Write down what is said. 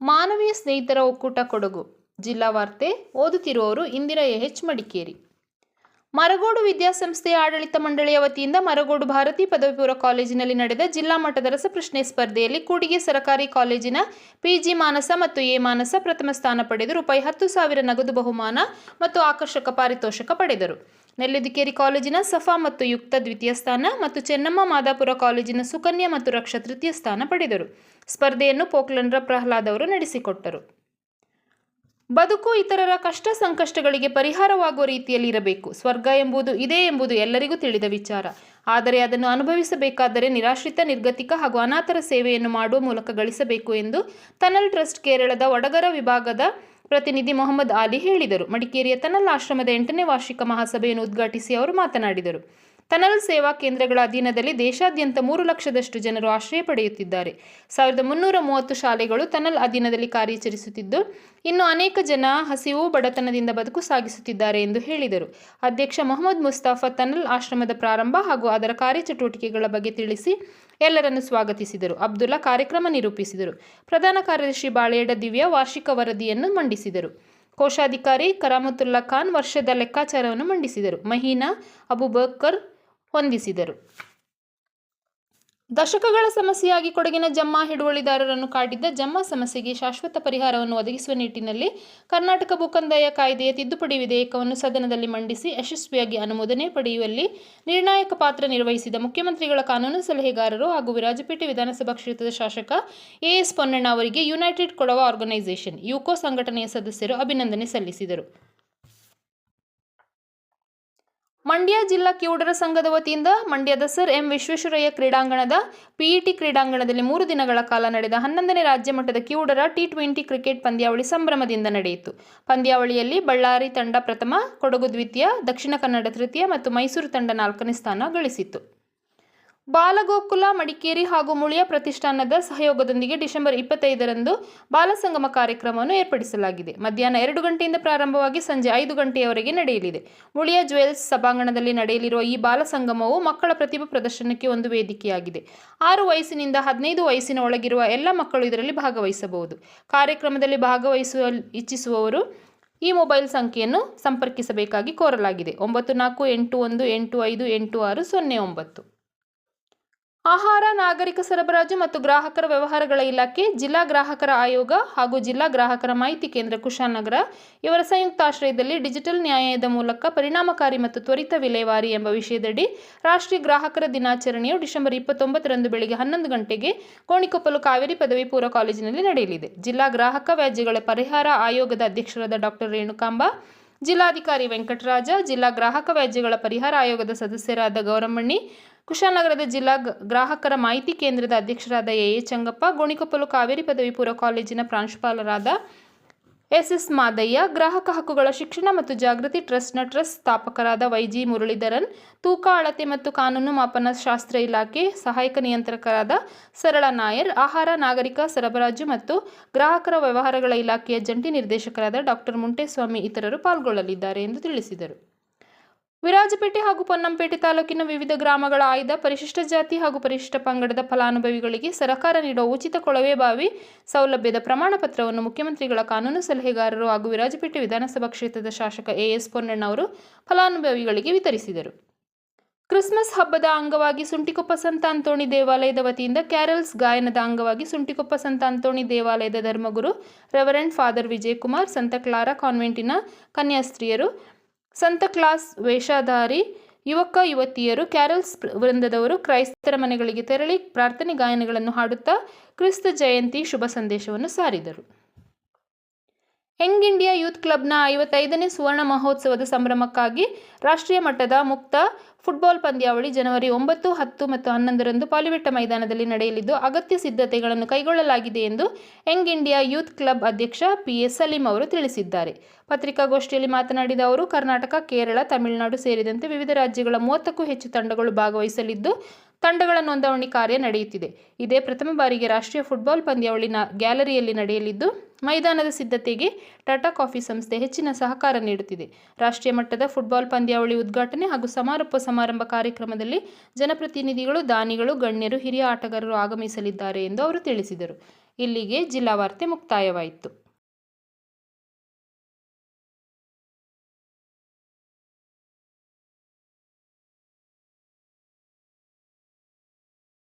ಮಾನವೀಯ ಸ್ನೇಹಿತರ ಒಕ್ಕೂಟ ಕೊಡಗು. ಜಿಲ್ಲಾ ವಾರ್ತೆ ಓದುತ್ತಿರುವವರು ಇಂದಿರಾ ಎಚ್ ಮಡಿಕೇರಿ. ಮರಗೋಡು ವಿದ್ಯಾಸಂಸ್ಥೆಯ ಆಡಳಿತ ಮಂಡಳಿಯ ವತಿಯಿಂದ ಮರಗೋಡು ಭಾರತಿ ಪದವಿ ಪೂರ್ವ ಕಾಲೇಜಿನಲ್ಲಿ ನಡೆದ ಜಿಲ್ಲಾ ಮಟ್ಟದ ರಸಪ್ರಶ್ನೆ ಸ್ಪರ್ಧೆಯಲ್ಲಿ ಕೂಡಿಗೆ ಸರಕಾರಿ ಕಾಲೇಜಿನ ಪಿಜಿ ಮಾನಸ ಮತ್ತು ಎ ಮಾನಸ ಪ್ರಥಮ ಸ್ಥಾನ ಪಡೆದು ₹10,000 ನಗದು ಬಹುಮಾನ ಮತ್ತು ಆಕರ್ಷಕ ಪಾರಿತೋಷಕ ಪಡೆದರು. ನೆಲ್ಲಿದಿಕೇರಿ ಕಾಲೇಜಿನ ಸಫಾ ಮತ್ತು ಯುಕ್ತ ದ್ವಿತೀಯ ಸ್ಥಾನ ಮತ್ತು ಚೆನ್ನಮ್ಮ ಮಾದಾಪುರ ಕಾಲೇಜಿನ ಸುಕನ್ಯಾ ಮತ್ತು ರಕ್ಷಾ ತೃತೀಯ ಸ್ಥಾನ ಪಡೆದರು. ಸ್ಪರ್ಧೆಯನ್ನು ಪೋಖ್ಲಂಡ್ರ ಪ್ರಹ್ಲಾದ್ ಅವರು ನಡೆಸಿಕೊಟ್ಟರು. ಬದುಕು ಇತರರ ಕಷ್ಟ ಸಂಕಷ್ಟಗಳಿಗೆ ಪರಿಹಾರವಾಗುವ ರೀತಿಯಲ್ಲಿ ಇರಬೇಕು. ಸ್ವರ್ಗ ಎಂಬುದು ಇದೆ ಎಂಬುದು ಎಲ್ಲರಿಗೂ ತಿಳಿದ ವಿಚಾರ. ಆದರೆ ಅದನ್ನು ಅನುಭವಿಸಬೇಕಾದರೆ ನಿರಾಶ್ರಿತ, ನಿರ್ಗತಿಕ ಹಾಗೂ ಅನಾಥರ ಸೇವೆಯನ್ನು ಮಾಡುವ ಮೂಲಕ ಗಳಿಸಬೇಕು ಎಂದು ತನಲ್ ಟ್ರಸ್ಟ್ ಕೇರಳದ ವಡಗರ ವಿಭಾಗದ ಪ್ರತಿನಿಧಿ ಮೊಹಮ್ಮದ್ ಆಲಿ ಹೇಳಿದರು. ಮಡಿಕೇರಿಯ ತನಲ್ ಆಶ್ರಮದ 8ನೇ ವಾರ್ಷಿಕ ಮಹಾಸಭೆಯನ್ನು ಉದ್ಘಾಟಿಸಿ ಅವರು ಮಾತನಾಡಿದರು. ತನಲ್ ಸೇವಾ ಕೇಂದ್ರಗಳ ಅಧೀನದಲ್ಲಿ ದೇಶಾದ್ಯಂತ 3 ಲಕ್ಷದಷ್ಟು ಜನರು ಆಶ್ರಯ ಪಡೆಯುತ್ತಿದ್ದಾರೆ. 1330 ಶಾಲೆಗಳು ತನಲ್ ಅಧೀನದಲ್ಲಿ ಕಾರ್ಯಾಚರಿಸುತ್ತಿದ್ದು, ಇನ್ನು ಅನೇಕ ಜನ ಹಸಿವು, ಬಡತನದಿಂದ ಬದುಕು ಸಾಗಿಸುತ್ತಿದ್ದಾರೆ ಎಂದು ಹೇಳಿದರು. ಅಧ್ಯಕ್ಷ ಮೊಹಮ್ಮದ್ ಮುಸ್ತಫಾ ತನಲ್ ಆಶ್ರಮದ ಪ್ರಾರಂಭ ಹಾಗೂ ಅದರ ಕಾರ್ಯಚಟುವಟಿಕೆಗಳ ಬಗ್ಗೆ ತಿಳಿಸಿ ಎಲ್ಲರನ್ನು ಸ್ವಾಗತಿಸಿದರು. ಅಬ್ದುಲ್ಲಾ ಕಾರ್ಯಕ್ರಮ ನಿರೂಪಿಸಿದರು. ಪ್ರಧಾನ ಕಾರ್ಯದರ್ಶಿ ಬಾಳೇಡ ದಿವ್ಯಾ ವಾರ್ಷಿಕ ವರದಿಯನ್ನು ಮಂಡಿಸಿದರು. ಕೋಶಾಧಿಕಾರಿ ಕರಾಮತುಲ್ಲಾ ಖಾನ್ ವರ್ಷದ ಲೆಕ್ಕಾಚಾರವನ್ನು ಮಂಡಿಸಿದರು. ಮಹೀನಾ ಅಬುಬಕರ್ ಹೊಂದಿಸಿದರು. ದಶಕಗಳ ಸಮಸ್ಯೆಯಾಗಿ ಕೊಡಗಿನ ಜಮ್ಮಾ ಹಿಡುವಳಿದಾರರನ್ನು ಕಾಡಿದ್ದ ಜಮ್ಮಾ ಸಮಸ್ಯೆಗೆ ಶಾಶ್ವತ ಪರಿಹಾರವನ್ನು ಒದಗಿಸುವ ನಿಟ್ಟಿನಲ್ಲಿ ಕರ್ನಾಟಕ ಭೂಕಂದಾಯ ಕಾಯ್ದೆಯ ತಿದ್ದುಪಡಿ ವಿಧೇಯಕವನ್ನು ಸದನದಲ್ಲಿ ಮಂಡಿಸಿ ಯಶಸ್ವಿಯಾಗಿ ಅನುಮೋದನೆ ಪಡೆಯುವಲ್ಲಿ ನಿರ್ಣಾಯಕ ಪಾತ್ರ ನಿರ್ವಹಿಸಿದ ಮುಖ್ಯಮಂತ್ರಿಗಳ ಕಾನೂನು ಸಲಹೆಗಾರರು ಹಾಗೂ ವಿರಾಜಪೇಟೆ ವಿಧಾನಸಭಾ ಕ್ಷೇತ್ರದ ಶಾಸಕ ಎಎಸ್ ಪೊನ್ನಣ್ಣ ಅವರಿಗೆ ಯುನೈಟೆಡ್ ಕೊಡವ ಆರ್ಗನೈಸೇಷನ್ ಯುಕೋ ಸಂಘಟನೆಯ ಸದಸ್ಯರು ಅಭಿನಂದನೆ ಸಲ್ಲಿಸಿದರು. ಮಂಡ್ಯ ಜಿಲ್ಲಾ ಕಿವುಡರ ಸಂಘದ ವತಿಯಿಂದ ಮಂಡ್ಯದ ಸರ್ ಎಂ ವಿಶ್ವೇಶ್ವರಯ್ಯ ಕ್ರೀಡಾಂಗಣದ ಪಿಇಟಿ ಕ್ರೀಡಾಂಗಣದಲ್ಲಿ 3 ದಿನಗಳ ಕಾಲ ನಡೆದ 11ನೇ ರಾಜ್ಯ ಮಟ್ಟದ ಕಿವುಡರ ಟಿ20 ಕ್ರಿಕೆಟ್ ಪಂದ್ಯಾವಳಿ ಸಂಭ್ರಮದಿಂದ ನಡೆಯಿತು. ಪಂದ್ಯಾವಳಿಯಲ್ಲಿ ಬಳ್ಳಾರಿ ತಂಡ ಪ್ರಥಮ, ಕೊಡಗು ದ್ವಿತೀಯ, ದಕ್ಷಿಣ ಕನ್ನಡ ತೃತೀಯ ಮತ್ತು ಮೈಸೂರು ತಂಡ 4ನೇ ಸ್ಥಾನ ಗಳಿಸಿತು. ಬಾಲಗೋಕುಲ ಮಡಿಕೇರಿ ಹಾಗೂ ಮುಳಿಯ ಪ್ರತಿಷ್ಠಾನದ ಸಹಯೋಗದೊಂದಿಗೆ ಡಿಸೆಂಬರ್ 25ರಂದು ಬಾಲಸಂಗಮ ಕಾರ್ಯಕ್ರಮವನ್ನು ಏರ್ಪಡಿಸಲಾಗಿದೆ. ಮಧ್ಯಾಹ್ನ 2 ಗಂಟೆಯಿಂದ ಪ್ರಾರಂಭವಾಗಿ ಸಂಜೆ 5 ಗಂಟೆಯವರೆಗೆ ನಡೆಯಲಿದೆ. ಮುಳಿಯ ಜ್ಯುವೆಲ್ಸ್ ಸಭಾಂಗಣದಲ್ಲಿ ನಡೆಯಲಿರುವ ಈ ಬಾಲಸಂಗಮವು ಮಕ್ಕಳ ಪ್ರತಿಭಾ ಪ್ರದರ್ಶನಕ್ಕೆ ಒಂದು ವೇದಿಕೆಯಾಗಿದೆ. 6 ವಯಸ್ಸಿನಿಂದ 15 ವಯಸ್ಸಿನ ಒಳಗಿರುವ ಎಲ್ಲ ಮಕ್ಕಳು ಇದರಲ್ಲಿ ಭಾಗವಹಿಸಬಹುದು. ಕಾರ್ಯಕ್ರಮದಲ್ಲಿ ಭಾಗವಹಿಸುವ ಇಚ್ಛಿಸುವವರು ಈ ಮೊಬೈಲ್ ಸಂಖ್ಯೆಯನ್ನು ಸಂಪರ್ಕಿಸಬೇಕಾಗಿ ಕೋರಲಾಗಿದೆ. 9481858609. ಆಹಾರ, ನಾಗರಿಕ ಸರಬರಾಜು ಮತ್ತು ಗ್ರಾಹಕರ ವ್ಯವಹಾರಗಳ ಇಲಾಖೆ, ಜಿಲ್ಲಾ ಗ್ರಾಹಕರ ಆಯೋಗ ಹಾಗೂ ಜಿಲ್ಲಾ ಗ್ರಾಹಕರ ಮಾಹಿತಿ ಕೇಂದ್ರ ಕುಶಾಲನಗರ ಇವರ ಸಂಯುಕ್ತಾಶ್ರಯದಲ್ಲಿ ಡಿಜಿಟಲ್ ನ್ಯಾಯದ ಮೂಲಕ ಪರಿಣಾಮಕಾರಿ ಮತ್ತು ತ್ವರಿತ ವಿಲೇವಾರಿ ಎಂಬ ವಿಷಯದಡಿ ರಾಷ್ಟ್ರೀಯ ಗ್ರಾಹಕರ ದಿನಾಚರಣೆಯು ಡಿಸೆಂಬರ್ 29ರಂದು ಬೆಳಗ್ಗೆ 11 ಗಂಟೆಗೆ ಗೋಣಿಕೊಪ್ಪಲು ಕಾವೇರಿ ಪದವಿ ಪೂರ್ವ ಕಾಲೇಜಿನಲ್ಲಿ ನಡೆಯಲಿದೆ. ಜಿಲ್ಲಾ ಗ್ರಾಹಕ ವ್ಯಾಜ್ಯಗಳ ಪರಿಹಾರ ಆಯೋಗದ ಅಧ್ಯಕ್ಷರಾದ ಡಾ ರೇಣುಕಾಂಬ, ಜಿಲ್ಲಾಧಿಕಾರಿ ವೆಂಕಟರಾಜ, ಜಿಲ್ಲಾ ಗ್ರಾಹಕ ವ್ಯಾಜ್ಯಗಳ ಪರಿಹಾರ ಆಯೋಗದ ಸದಸ್ಯರಾದ ಗೌರಮ್ಮಣ್ಣಿ, ಕುಶಾಲನಗರದ ಜಿಲ್ಲಾ ಗ್ರಾಹಕರ ಮಾಹಿತಿ ಕೇಂದ್ರದ ಅಧ್ಯಕ್ಷರಾದ ಎ ಚಂಗಪ್ಪ, ಗೋಣಿಕೊಪ್ಪಲು ಕಾವೇರಿ ಪದವಿ ಪೂರ್ವ ಕಾಲೇಜಿನ ಪ್ರಾಂಶುಪಾಲರಾದ ಎಸ್ ಮಾದಯ್ಯ, ಗ್ರಾಹಕ ಹಕ್ಕುಗಳ ಶಿಕ್ಷಣ ಮತ್ತು ಜಾಗೃತಿ ಟ್ರಸ್ಟ್ನ ಟ್ರಸ್ಟ್ ಸ್ಥಾಪಕರಾದ ವೈಜಿ ಮುರಳೀಧರನ್, ತೂಕ ಅಳತೆ ಮತ್ತು ಕಾನೂನು ಮಾಪನ ಶಾಸ್ತ್ರ ಇಲಾಖೆ ಸಹಾಯಕ ನಿಯಂತ್ರಕರಾದ ಸರಳ ನಾಯರ್, ಆಹಾರ, ನಾಗರಿಕ ಸರಬರಾಜು ಮತ್ತು ಗ್ರಾಹಕರ ವ್ಯವಹಾರಗಳ ಇಲಾಖೆಯ ಜಂಟಿ ನಿರ್ದೇಶಕರಾದ ಡಾ ಮುಂಟೇಸ್ವಾಮಿ ಇತರರು ಪಾಲ್ಗೊಳ್ಳಲಿದ್ದಾರೆ ಎಂದು ತಿಳಿಸಿದರು. ವಿರಾಜಪೇಟೆ ಹಾಗೂ ಪೊನ್ನಂಪೇಟೆ ತಾಲೂಕಿನ ವಿವಿಧ ಗ್ರಾಮಗಳ ಆಯ್ದ ಪರಿಶಿಷ್ಟ ಜಾತಿ ಹಾಗೂ ಪರಿಶಿಷ್ಟ ಪಂಗಡದ ಫಲಾನುಭವಿಗಳಿಗೆ ಸರ್ಕಾರ ನೀಡುವ ಉಚಿತ ಕೊಳವೆ ಬಾವಿ ಸೌಲಭ್ಯದ ಪ್ರಮಾಣ ಪತ್ರವನ್ನು ಮುಖ್ಯಮಂತ್ರಿಗಳ ಕಾನೂನು ಸಲಹೆಗಾರರು ಹಾಗೂ ವಿರಾಜಪೇಟೆ ವಿಧಾನಸಭಾ ಕ್ಷೇತ್ರದ ಶಾಸಕ ಎಎಸ್ ಪೊನ್ನಣ್ಣ ಅವರು ಫಲಾನುಭವಿಗಳಿಗೆ ವಿತರಿಸಿದರು. ಕ್ರಿಸ್ಮಸ್ ಹಬ್ಬದ ಅಂಗವಾಗಿ ಸುಂಟಿಕೊಪ್ಪ ಸಂತ ಅಂತೋಣಿ ದೇವಾಲಯದ ವತಿಯಿಂದ ಕ್ಯಾರಲ್ಸ್ ಗಾಯನದ ಅಂಗವಾಗಿ ಸುಂಟಿಕೊಪ್ಪ ಸಂತ ಅಂತೋಣಿ ದೇವಾಲಯದ ಧರ್ಮಗುರು ರೆವರೆಂಡ್ ಫಾದರ್ ವಿಜಯಕುಮಾರ್, ಸಂತ ಕ್ಲಾರಾ ಕಾನ್ವೆಂಟಿನ ಕನ್ಯಾಸ್ತ್ರೀಯರು, ಸಂತ ಕ್ಲಾಸ್ ವೇಷಧಾರಿ ಯುವಕ ಯುವತಿಯರು, ಕ್ಯಾರಲ್ಸ್ ವೃಂದದವರು ಕ್ರೈಸ್ತರ ಮನೆಗಳಿಗೆ ತೆರಳಿ ಪ್ರಾರ್ಥನೆ ಗಾಯನಗಳನ್ನು ಹಾಡುತ್ತಾ ಕ್ರಿಸ್ತ ಜಯಂತಿ ಶುಭ ಸಂದೇಶವನ್ನು ಸಾರಿದರು. ಯಂಗ್ ಇಂಡಿಯಾ ಯೂತ್ ಕ್ಲಬ್ನ 55ನೇ ಸುವರ್ಣ ಮಹೋತ್ಸವದ ಸಂಭ್ರಮಕ್ಕಾಗಿ ರಾಷ್ಟ್ರೀಯ ಮಟ್ಟದ ಮುಕ್ತ ಫುಟ್ಬಾಲ್ ಪಂದ್ಯಾವಳಿ ಜನವರಿ 9, 10 ಮತ್ತು 11ರಂದು ಪಾಲಿಬೆಟ್ಟ ಮೈದಾನದಲ್ಲಿ ನಡೆಯಲಿದ್ದು ಅಗತ್ಯ ಸಿದ್ಧತೆಗಳನ್ನು ಕೈಗೊಳ್ಳಲಾಗಿದೆ ಎಂದು ಯಂಗ್ ಇಂಡಿಯಾ ಯೂತ್ ಕ್ಲಬ್ ಅಧ್ಯಕ್ಷ ಪಿಎಸ್ ಸಲೀಂ ಅವರು ತಿಳಿಸಿದ್ದಾರೆ. ಪತ್ರಿಕಾಗೋಷ್ಠಿಯಲ್ಲಿ ಮಾತನಾಡಿದ ಅವರು, ಕರ್ನಾಟಕ, ಕೇರಳ, ತಮಿಳುನಾಡು ಸೇರಿದಂತೆ ವಿವಿಧ ರಾಜ್ಯಗಳ 30ಕ್ಕೂ ಹೆಚ್ಚು ತಂಡಗಳು ಭಾಗವಹಿಸಲಿದ್ದು ತಂಡಗಳ ನೋಂದಣಿ ಕಾರ್ಯ ನಡೆಯುತ್ತಿದೆ. ಇದೇ ಪ್ರಥಮ ಬಾರಿಗೆ ರಾಷ್ಟ್ರೀಯ ಫುಟ್ಬಾಲ್ ಪಂದ್ಯಾವಳಿ ಗ್ಯಾಲರಿಯಲ್ಲಿ ನಡೆಯಲಿದ್ದು ಮೈದಾನದ ಸಿದ್ಧತೆಗೆ ಟಾಟಾ ಕಾಫಿ ಸಂಸ್ಥೆ ಹೆಚ್ಚಿನ ಸಹಕಾರ ನೀಡುತ್ತಿದೆ. ರಾಷ್ಟ್ರೀಯ ಮಟ್ಟದ ಫುಟ್ಬಾಲ್ ಪಂದ್ಯಾವಳಿ ಉದ್ಘಾಟನೆ ಹಾಗೂ ಸಮಾರೋಪ ಸಮಾರಂಭ ಕಾರ್ಯಕ್ರಮದಲ್ಲಿ ಜನಪ್ರತಿನಿಧಿಗಳು, ದಾನಿಗಳು, ಗಣ್ಯರು, ಹಿರಿಯ ಆಟಗಾರರು ಆಗಮಿಸಲಿದ್ದಾರೆ ಎಂದು ಅವರು ತಿಳಿಸಿದರು. ಇಲ್ಲಿಗೆ ಜಿಲ್ಲಾ ವಾರ್ತೆ ಮುಕ್ತಾಯವಾಯಿತು.